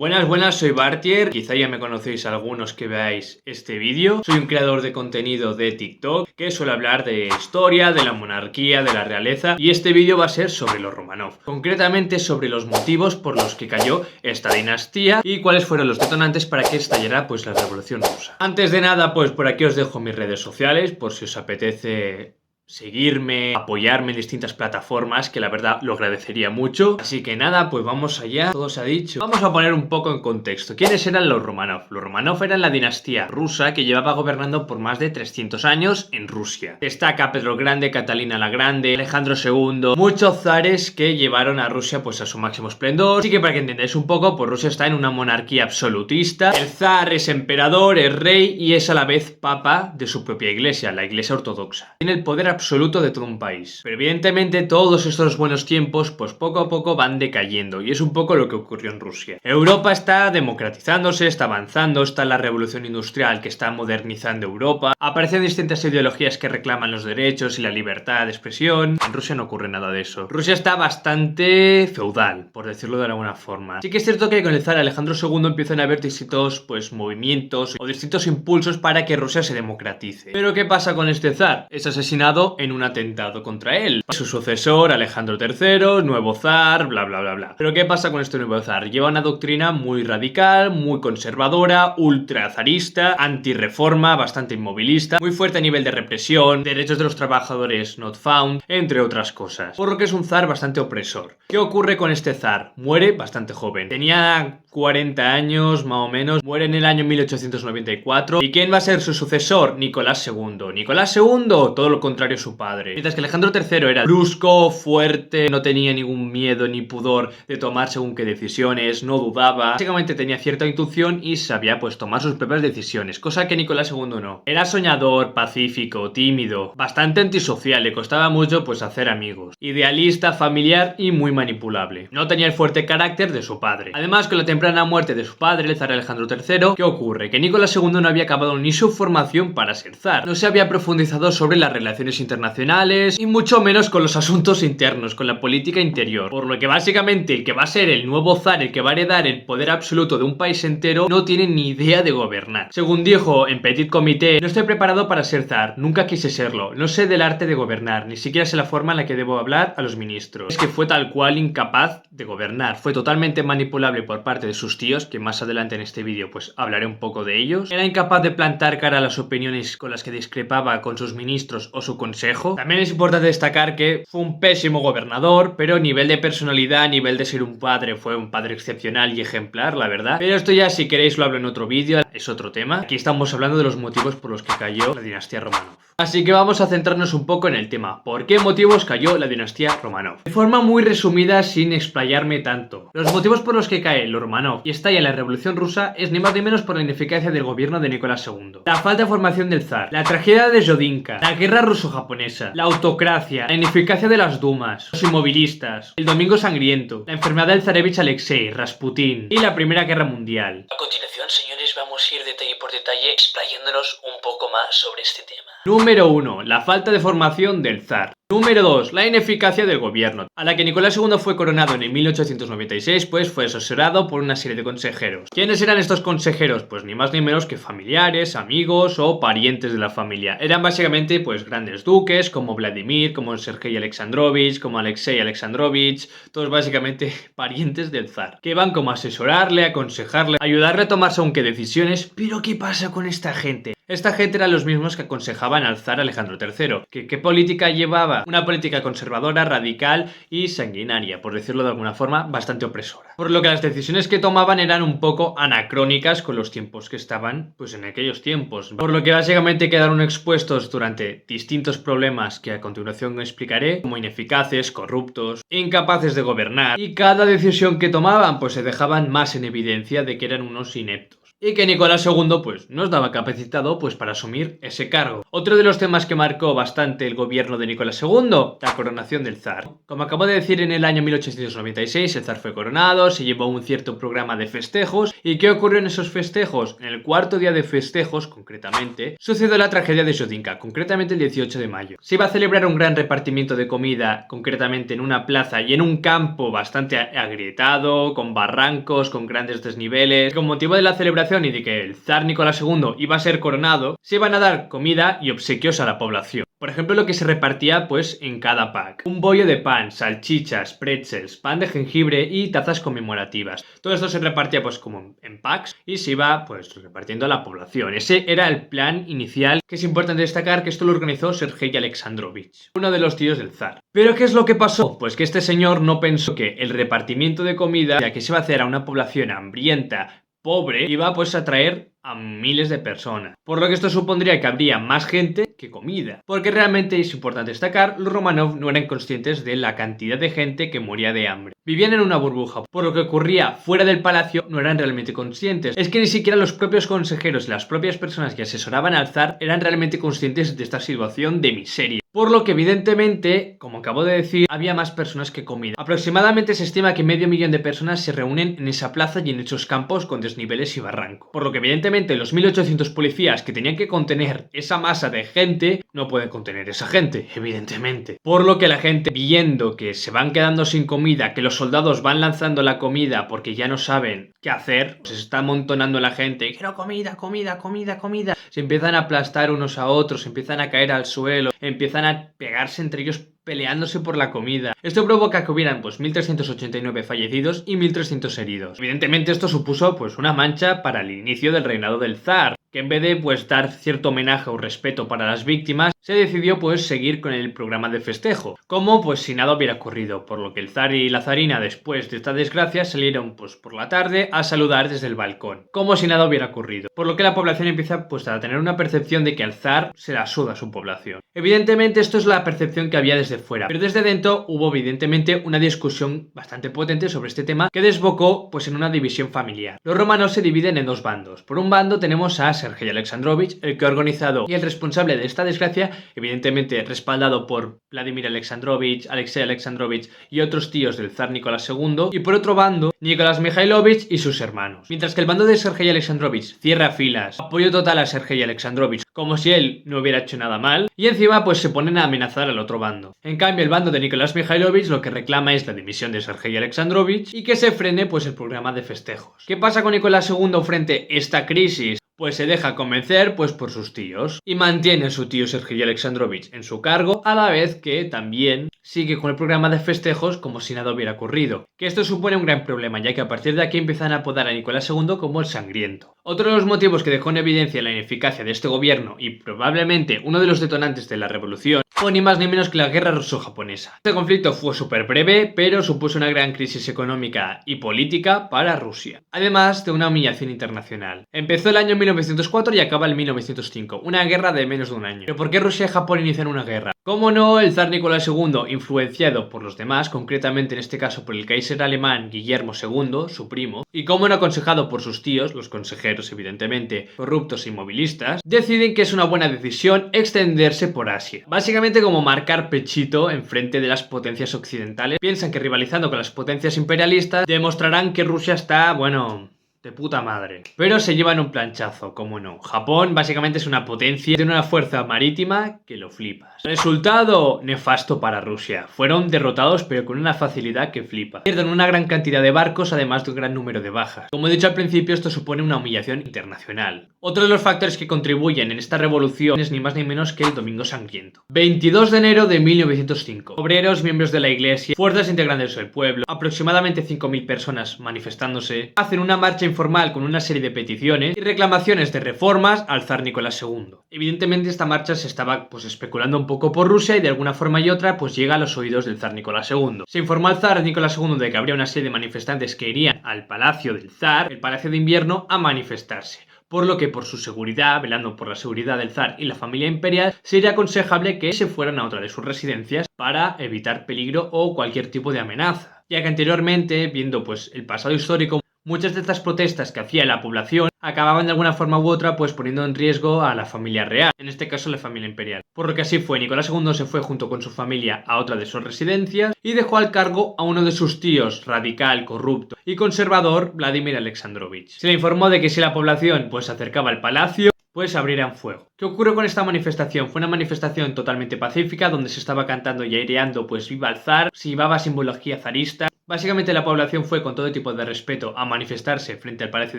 Buenas, buenas, soy Bartier, quizá ya me conocéis algunos que veáis este vídeo. Soy un creador de contenido de TikTok que suele hablar de historia, de la monarquía, de la realeza, y este vídeo va a ser sobre los Romanov. Concretamente sobre los motivos por los que cayó esta dinastía y cuáles fueron los detonantes para que estallara pues la revolución rusa. Antes de nada, pues por aquí os dejo mis redes sociales por si os apetece seguirme, apoyarme en distintas plataformas, que la verdad lo agradecería mucho. Así que nada, pues vamos allá. Todo se ha dicho. Vamos a poner un poco en contexto. ¿Quiénes eran los Romanov? Los Romanov eran la dinastía rusa que llevaba gobernando por más de 300 años en Rusia. Destaca Pedro el Grande, Catalina la Grande, Alejandro II, muchos zares que llevaron a Rusia pues a su máximo esplendor. Así que para que entendáis un poco, pues Rusia está en una monarquía absolutista. El zar es emperador, es rey y es a la vez papa de su propia iglesia, la iglesia ortodoxa. Tiene el poder absoluto de todo un país. Pero evidentemente todos estos buenos tiempos pues poco a poco van decayendo y es un poco lo que ocurrió en Rusia. Europa está democratizándose, está avanzando, está la revolución industrial que está modernizando Europa, aparecen distintas ideologías que reclaman los derechos y la libertad de expresión. En Rusia no ocurre nada de eso. Rusia está bastante feudal, por decirlo de alguna forma. Sí que es cierto que con el zar Alejandro II empiezan a haber distintos pues movimientos o distintos impulsos para que Rusia se democratice. Pero ¿qué pasa con este zar? Es asesinado en un atentado contra él. Su sucesor, Alejandro III, nuevo zar, bla bla bla bla. Pero ¿qué pasa con este nuevo zar? Lleva una doctrina muy radical, muy conservadora, ultra zarista, antirreforma, bastante inmovilista, muy fuerte a nivel de represión, derechos de los trabajadores not found, entre otras cosas. Por lo que es un zar bastante opresor. ¿Qué ocurre con este zar? Muere bastante joven. Tenía 40 años más o menos, muere en el año 1894. ¿Y quién va a ser su sucesor? Nicolás II. Nicolás II, todo lo contrario a su padre. Mientras que Alejandro III era brusco, fuerte, no tenía ningún miedo ni pudor de tomar según qué decisiones, no dudaba, básicamente tenía cierta intuición y sabía pues tomar sus propias decisiones, cosa que Nicolás II no. Era soñador, pacífico, tímido, bastante antisocial, le costaba mucho pues hacer amigos, idealista, familiar y muy manipulable. No tenía el fuerte carácter de su padre. Además, con la temprana muerte de su padre, el zar Alejandro III, ¿qué ocurre? Que Nicolás II no había acabado ni su formación para ser zar, no se había profundizado sobre las relaciones internacionales y mucho menos con los asuntos internos, con la política interior, por lo que básicamente el que va a ser el nuevo zar, el que va a heredar el poder absoluto de un país entero, no tiene ni idea de gobernar. Según dijo en Petit Comité, no estoy preparado para ser zar, nunca quise serlo, no sé del arte de gobernar, ni siquiera sé la forma en la que debo hablar a los ministros. Es que fue tal cual incapaz de gobernar, fue totalmente manipulable por parte de sus tíos, que más adelante en este vídeo pues hablaré un poco de ellos. Era incapaz de plantar cara a las opiniones con las que discrepaba con sus ministros o su consejo. También es importante destacar que fue un pésimo gobernador, pero a nivel de personalidad, a nivel de ser un padre, fue un padre excepcional y ejemplar, la verdad. Pero esto ya, si queréis, lo hablo en otro vídeo, es otro tema. Aquí estamos hablando de los motivos por los que cayó la dinastía Romanov. Así que vamos a centrarnos un poco en el tema. ¿Por qué motivos cayó la dinastía Romanov? De forma muy resumida, sin explayarme tanto. Los motivos por los que cae los Romanov y estalla la revolución rusa es ni más ni menos por la ineficacia del gobierno de Nicolás II. La falta de formación del zar, la tragedia de Yodinka, la guerra ruso-japonesa, la autocracia, la ineficacia de las dumas, los inmovilistas, el domingo sangriento, la enfermedad del zarevich Alexei, Rasputín y la Primera Guerra Mundial. A continuación, señores, vamos a ir detalle por detalle explayándonos un poco más sobre este tema. Número 1. La falta de formación del zar. Número 2. La ineficacia del gobierno. A la que Nicolás II fue coronado en el 1896, pues fue asesorado por una serie de consejeros. ¿Quiénes eran estos consejeros? Pues ni más ni menos que familiares, amigos o parientes de la familia. Eran básicamente pues grandes duques como Vladimir, como Sergei Alexandrovich, como Alexei Alexandrovich, todos básicamente parientes del zar, que van como a asesorarle, aconsejarle, ayudarle a tomar según qué decisiones. Pero ¿qué pasa con esta gente? Esta gente eran los mismos que aconsejaban al zar Alejandro III. ¿Qué política llevaba? Una política conservadora, radical y sanguinaria, por decirlo de alguna forma, bastante opresora. Por lo que las decisiones que tomaban eran un poco anacrónicas con los tiempos que estaban, pues en aquellos tiempos. Por lo que básicamente quedaron expuestos durante distintos problemas que a continuación explicaré, como ineficaces, corruptos, incapaces de gobernar, y cada decisión que tomaban pues se dejaban más en evidencia de que eran unos ineptos. y que Nicolás II pues no estaba capacitado pues para asumir ese cargo. Otro de los temas que marcó bastante el gobierno de Nicolás II, la coronación del zar. Como acabo de decir, en el año 1896 el zar fue coronado, se llevó un cierto programa de festejos. ¿Y qué ocurrió en esos festejos? En el cuarto día de festejos, concretamente, sucedió la tragedia de Žodinka, concretamente el 18 de mayo. Se iba a celebrar un gran repartimiento de comida, concretamente en una plaza y en un campo bastante agrietado, con barrancos, con grandes desniveles. Con motivo de la celebración y de que el zar Nicolás II iba a ser coronado, se iban a dar comida y obsequios a la población. Por ejemplo, lo que se repartía pues en cada pack: un bollo de pan, salchichas, pretzels, pan de jengibre y tazas conmemorativas. Todo esto se repartía pues como en packs y se iba pues repartiendo a la población. Ese era el plan inicial, que es importante destacar que esto lo organizó Sergei Alexandrovich, uno de los tíos del zar. ¿Pero qué es lo que pasó? Pues que este señor no pensó que el repartimiento de comida, ya que se iba a hacer a una población hambrienta, pobre, iba pues a atraer a miles de personas, por lo que esto supondría que habría más gente que comida, porque realmente es importante destacar, los Romanov no eran conscientes de la cantidad de gente que moría de hambre. Vivían en una burbuja, por lo que ocurría fuera del palacio no eran realmente conscientes. Es que ni siquiera los propios consejeros y las propias personas que asesoraban al zar eran realmente conscientes de esta situación de miseria. Por lo que evidentemente, como acabo de decir, había más personas que comida. Aproximadamente se estima que 500.000 de personas se reúnen en esa plaza y en esos campos con desniveles y barrancos. Por lo que evidentemente los 1800 policías que tenían que contener esa masa de gente no pueden contener esa gente, evidentemente. Por lo que la gente, viendo que se van quedando sin comida, que los soldados van lanzando la comida porque ya no saben qué hacer, se está amontonando la gente, quiero comida, comida, comida, comida. Se empiezan a aplastar unos a otros, empiezan a caer al suelo, empiezan a pegarse entre ellos peleándose por la comida. Esto provoca que hubieran pues 1389 fallecidos y 1300 heridos. Evidentemente esto supuso pues una mancha para el inicio del reinado del zar, que en vez de pues dar cierto homenaje o respeto para las víctimas, se decidió pues seguir con el programa de festejo, como pues si nada hubiera ocurrido, por lo que el zar y la zarina, después de esta desgracia, salieron pues por la tarde a saludar desde el balcón, como si nada hubiera ocurrido, por lo que la población empieza pues a tener una percepción de que al zar se la suda su población. Evidentemente esto es la percepción que había desde fuera, pero desde dentro hubo evidentemente una discusión bastante potente sobre este tema que desbocó pues en una división familiar. Los romanos se dividen en dos bandos. Por un bando tenemos a Sergei Alexandrovich, el que ha organizado y el responsable de esta desgracia, evidentemente respaldado por Vladimir Alexandrovich, Alexei Alexandrovich y otros tíos del zar Nicolás II, y por otro bando, Nicolás Mikhailovich y sus hermanos. Mientras que el bando de Sergei Alexandrovich cierra filas, apoyo total a Sergei Alexandrovich, como si él no hubiera hecho nada mal, y encima pues se ponen a amenazar al otro bando. En cambio, el bando de Nicolás Mikhailovich lo que reclama es la dimisión de Sergei Alexandrovich y que se frene pues el programa de festejos. ¿Qué pasa con Nicolás II frente a esta crisis? Pues se deja convencer pues por sus tíos y mantiene a su tío Sergei Alexandrovich en su cargo, a la vez que también sigue con el programa de festejos como si nada hubiera ocurrido. Que esto supone un gran problema, ya que a partir de aquí empiezan a apodar a Nicolás II como el sangriento. Otro de los motivos que dejó en evidencia la ineficacia de este gobierno y probablemente uno de los detonantes de la revolución fue ni más ni menos que la guerra ruso-japonesa. Este conflicto fue súper breve, pero supuso una gran crisis económica y política para Rusia, además de una humillación internacional. Empezó el año 1904 y acaba el 1905, una guerra de menos de un año. ¿Pero por qué Rusia y Japón inician una guerra? Cómo no, el zar Nicolás II, influenciado por los demás, concretamente en este caso por el Kaiser alemán Guillermo II, su primo, y cómo no aconsejado por sus tíos, los consejeros evidentemente corruptos e inmovilistas, deciden que es una buena decisión extenderse por Asia. Básicamente como marcar pechito en frente de las potencias occidentales. Piensan que rivalizando con las potencias imperialistas demostrarán que Rusia está, bueno, de puta madre. Pero se llevan un planchazo, como no. Japón básicamente es una potencia, tiene una fuerza marítima que lo flipas. Resultado nefasto para Rusia. Fueron derrotados pero con una facilidad que flipa. Pierden una gran cantidad de barcos además de un gran número de bajas. Como he dicho al principio, esto supone una humillación internacional. Otro de los factores que contribuyen en esta revolución es ni más ni menos que el Domingo Sangriento. 22 de enero de 1905. Obreros, miembros de la iglesia, fuerzas integrantes del pueblo, aproximadamente 5.000 personas manifestándose, hacen una marcha informal con una serie de peticiones y reclamaciones de reformas al zar Nicolás II. Evidentemente esta marcha se estaba pues especulando un poco por Rusia y de alguna forma y otra pues llega a los oídos del zar Nicolás II. Se informó al zar Nicolás II de que habría una serie de manifestantes que irían al palacio del zar, el palacio de invierno, a manifestarse. Por lo que por su seguridad, velando por la seguridad del zar y la familia imperial, sería aconsejable que se fueran a otra de sus residencias para evitar peligro o cualquier tipo de amenaza. Ya que anteriormente, viendo pues el pasado histórico, Muchas de estas protestas que hacía la población acababan de alguna forma u otra pues poniendo en riesgo a la familia real, en este caso la familia imperial. Por lo que así fue, Nicolás II se fue junto con su familia a otra de sus residencias y dejó al cargo a uno de sus tíos, radical, corrupto y conservador, Vladimir Alexandrovich. Se le informó de que si la población pues se acercaba al palacio, pues abrirían fuego. ¿Qué ocurrió con esta manifestación? Fue una manifestación totalmente pacífica donde se estaba cantando y aireando pues viva el zar, se llevaba simbología zarista. Básicamente la población fue con todo tipo de respeto a manifestarse frente al Palacio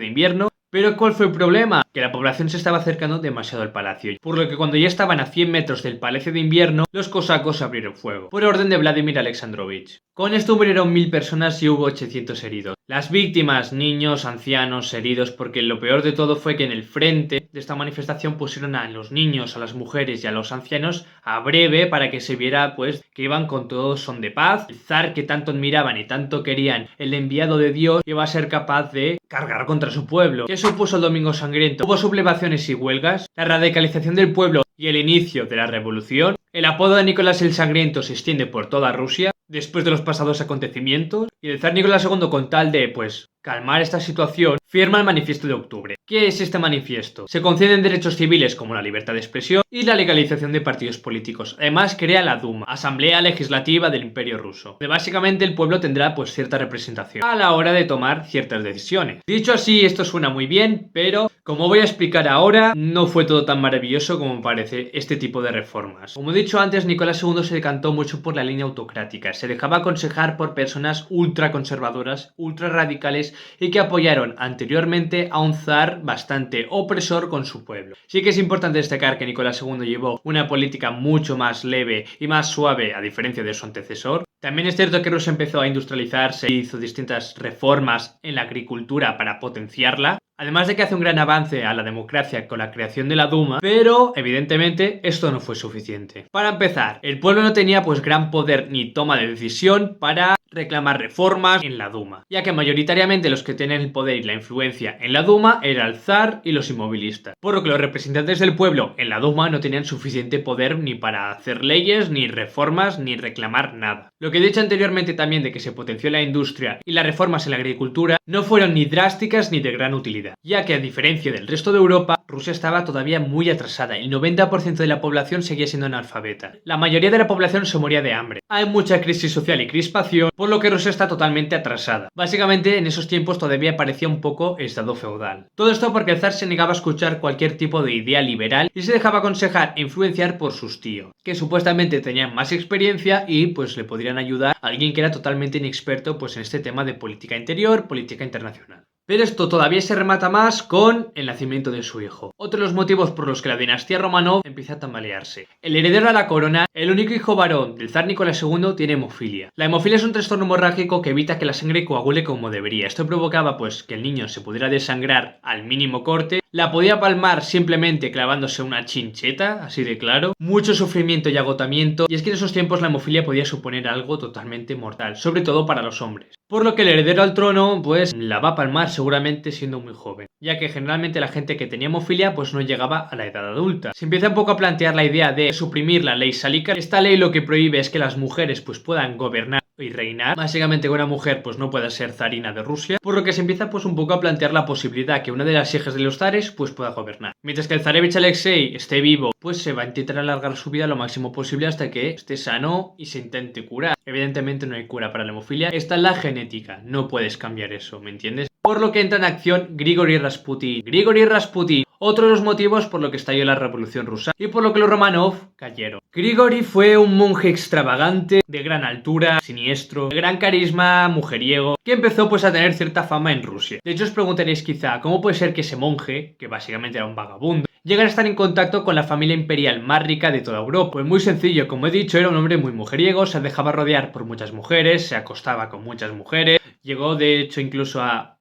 de Invierno. Pero ¿cuál fue el problema? Que la población se estaba acercando demasiado al palacio, por lo que cuando ya estaban a 100 metros del Palacio de Invierno, los cosacos abrieron fuego, por orden de Vladimir Alexandrovich. Con esto murieron 1000 personas y hubo 800 heridos. Las víctimas, niños, ancianos, heridos, porque lo peor de todo fue que en el frente de esta manifestación pusieron a los niños, a las mujeres y a los ancianos a breve para que se viera pues que iban con todo son de paz. El zar que tanto admiraban y tanto querían, el enviado de Dios, iba a ser capaz de cargar contra su pueblo. ¿Qué supuso el Domingo Sangriento? Hubo sublevaciones y huelgas, la radicalización del pueblo y el inicio de la revolución. El apodo de Nicolás el Sangriento se extiende por toda Rusia después de los pasados acontecimientos y el zar Nicolás II, con tal de pues calmar esta situación, firma el Manifiesto de Octubre. ¿Qué es este manifiesto? Se conceden derechos civiles como la libertad de expresión y la legalización de partidos políticos. Además crea la Duma, Asamblea Legislativa del Imperio Ruso, donde básicamente el pueblo tendrá pues cierta representación a la hora de tomar ciertas decisiones. Dicho así, esto suena muy bien, pero como voy a explicar ahora, no fue todo tan maravilloso como parece este tipo de reformas. Como he dicho antes, Nicolás II se decantó mucho por la línea autocrática, se dejaba aconsejar por personas ultra conservadoras, ultra radicales y que apoyaron anteriormente a un zar bastante opresor con su pueblo. Sí que es importante destacar que Nicolás II llevó una política mucho más leve y más suave a diferencia de su antecesor. También es cierto que Rusia empezó a industrializarse y hizo distintas reformas en la agricultura para potenciarla. Además de que hace un gran avance a la democracia con la creación de la Duma, pero evidentemente esto no fue suficiente. Para empezar, el pueblo no tenía pues gran poder ni toma de decisión para reclamar reformas en la Duma, ya que mayoritariamente los que tenían el poder y la influencia en la Duma era el zar y los inmovilistas, por lo que los representantes del pueblo en la Duma no tenían suficiente poder ni para hacer leyes, ni reformas, ni reclamar nada. Lo que he dicho anteriormente también de que se potenció la industria y las reformas en la agricultura no fueron ni drásticas ni de gran utilidad, ya que a diferencia del resto de Europa, Rusia estaba todavía muy atrasada. El 90% de la población seguía siendo analfabeta. La mayoría de la población se moría de hambre. Hay mucha crisis social y crispación, por lo que Rusia está totalmente atrasada. Básicamente, en esos tiempos todavía parecía un poco estado feudal. Todo esto porque el zar se negaba a escuchar cualquier tipo de idea liberal y se dejaba aconsejar e influenciar por sus tíos, que supuestamente tenían más experiencia y pues le podrían ayudar a alguien que era totalmente inexperto pues en este tema de política interior, política internacional. Pero esto todavía se remata más con el nacimiento de su hijo. Otro de los motivos por los que la dinastía Romanov empieza a tambalearse. El heredero a la corona, el único hijo varón del zar Nicolás II, tiene hemofilia. La hemofilia es un trastorno hemorrágico que evita que la sangre coagule como debería. Esto provocaba pues que el niño se pudiera desangrar al mínimo corte. La podía palmar simplemente clavándose una chincheta, así de claro. Mucho sufrimiento y agotamiento. Y es que en esos tiempos la hemofilia podía suponer algo totalmente mortal, sobre todo para los hombres. Por lo que el heredero al trono pues la va a palmar seguramente siendo muy joven, ya que generalmente la gente que tenía hemofilia pues no llegaba a la edad adulta. Se empieza un poco a plantear la idea de suprimir la ley Sálica. Esta ley lo que prohíbe es que las mujeres pues puedan gobernar y reinar. Básicamente que una mujer pues no pueda ser zarina de Rusia, por lo que se empieza pues un poco a plantear la posibilidad que una de las hijas de los zares pues pueda gobernar. Mientras que el zarevich Alexei esté vivo, pues se va a intentar alargar su vida lo máximo posible hasta que esté sano y se intente curar. Evidentemente no hay cura para la hemofilia, esta es la genética, no puedes cambiar eso, ¿me entiendes? Por lo que entra en acción Grigori Rasputin. Grigori Rasputin, otro de los motivos por lo que estalló la revolución rusa y por lo que los Romanov cayeron. Grigori fue un monje extravagante, de gran altura, siniestro, de gran carisma, mujeriego, que empezó pues a tener cierta fama en Rusia. De hecho os preguntaréis quizá, ¿cómo puede ser que ese monje, que básicamente era un vagabundo, llegara a estar en contacto con la familia imperial más rica de toda Europa? Pues muy sencillo, como he dicho, era un hombre muy mujeriego, se dejaba rodear por muchas mujeres, se acostaba con muchas mujeres, llegó de hecho incluso a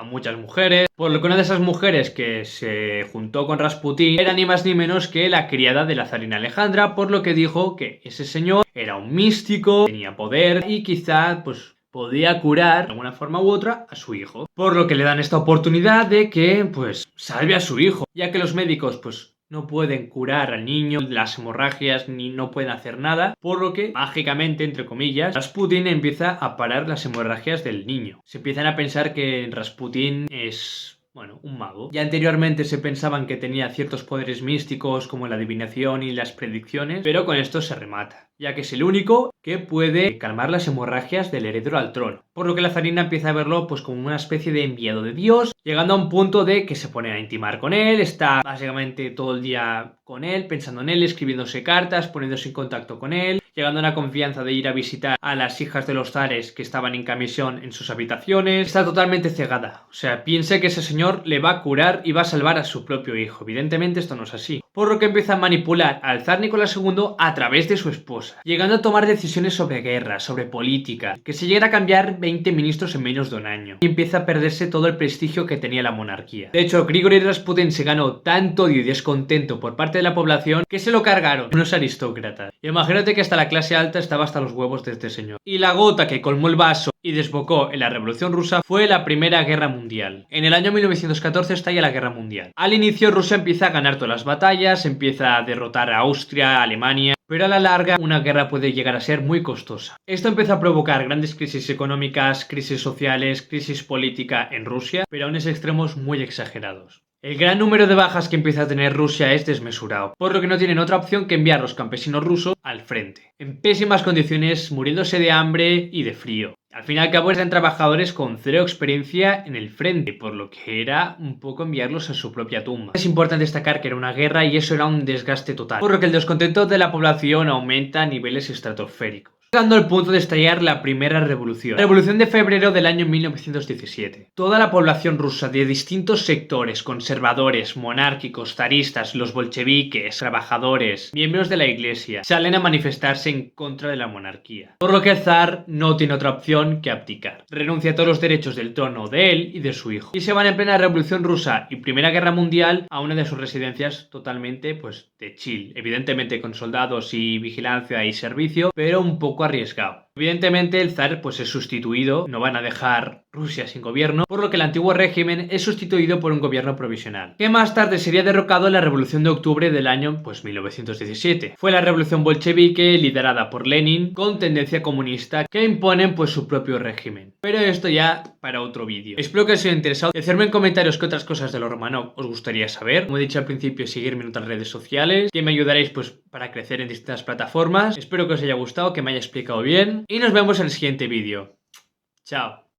muchas mujeres, por lo que una de esas mujeres que se juntó con Rasputin era ni más ni menos que la criada de la zarina Alejandra, por lo que dijo que ese señor era un místico, tenía poder y quizá pues podía curar de alguna forma u otra a su hijo, por lo que le dan esta oportunidad de que pues salve a su hijo, ya que los médicos pues no pueden curar al niño, las hemorragias, ni no pueden hacer nada, por lo que, mágicamente, entre comillas, Rasputin empieza a parar las hemorragias del niño. Se empiezan a pensar que Rasputin es, bueno, un mago. Ya anteriormente se pensaban que tenía ciertos poderes místicos como la adivinación y las predicciones, pero con esto se remata, ya que es el único que puede calmar las hemorragias del heredero al trono. Por lo que la zarina empieza a verlo pues como una especie de enviado de Dios, llegando a un punto de que se pone a intimar con él, está básicamente todo el día con él, pensando en él, escribiéndose cartas, poniéndose en contacto con él, llegando a una confianza de ir a visitar a las hijas de los zares que estaban en comisión en sus habitaciones. Está totalmente cegada, o sea, piensa que ese señor le va a curar y va a salvar a su propio hijo. Evidentemente esto no es así, por lo que empieza a manipular al zar Nicolás II a través de su esposa, llegando a tomar decisiones sobre guerra, sobre política, que se llega a cambiar 20 ministros en menos de un año, y empieza a perderse todo el prestigio que tenía la monarquía. De hecho, Grigori Rasputin se ganó tanto odio y descontento por parte de la población que se lo cargaron unos aristócratas. Y imagínate que hasta la clase alta estaba hasta los huevos de este señor. Y la gota que colmó el vaso y desbocó en la Revolución Rusa fue la Primera Guerra Mundial. En el año 1914 estalla la Guerra Mundial. Al inicio Rusia empieza a ganar todas las batallas, empieza a derrotar a Austria, a Alemania, pero a la larga una guerra puede llegar a ser muy costosa. Esto empezó a provocar grandes crisis económicas, crisis sociales, crisis política en Rusia, pero a unos extremos muy exagerados. El gran número de bajas que empieza a tener Rusia es desmesurado, por lo que no tienen otra opción que enviar a los campesinos rusos al frente, en pésimas condiciones, muriéndose de hambre y de frío. Al fin y al cabo eran trabajadores con cero experiencia en el frente, por lo que era un poco enviarlos a su propia tumba. Es importante destacar que era una guerra y eso era un desgaste total, por lo que el descontento de la población aumenta a niveles estratosféricos, llegando al punto de estallar la primera revolución. La revolución de febrero del año 1917. Toda la población rusa de distintos sectores, conservadores, monárquicos, zaristas, los bolcheviques, trabajadores, miembros de la iglesia, salen a manifestarse en contra de la monarquía. Por lo que el zar no tiene otra opción que abdicar. Renuncia a todos los derechos del trono de él y de su hijo. Y se van en plena revolución rusa y primera guerra mundial a una de sus residencias totalmente, pues, de chill. Evidentemente con soldados y vigilancia y servicio, pero un poco arriesgado. Evidentemente el zar pues es sustituido, no van a dejar Rusia sin gobierno, por lo que el antiguo régimen es sustituido por un gobierno provisional, que más tarde sería derrocado en la Revolución de Octubre del año 1917. Fue la revolución bolchevique liderada por Lenin con tendencia comunista que imponen pues su propio régimen. Pero esto ya para otro vídeo. Espero que os haya interesado. Decidme en comentarios qué otras cosas de los Romanov os gustaría saber. Como he dicho al principio, seguirme en otras redes sociales, que me ayudaréis pues para crecer en distintas plataformas. Espero que os haya gustado, que me haya explicado bien y nos vemos en el siguiente vídeo. Chao.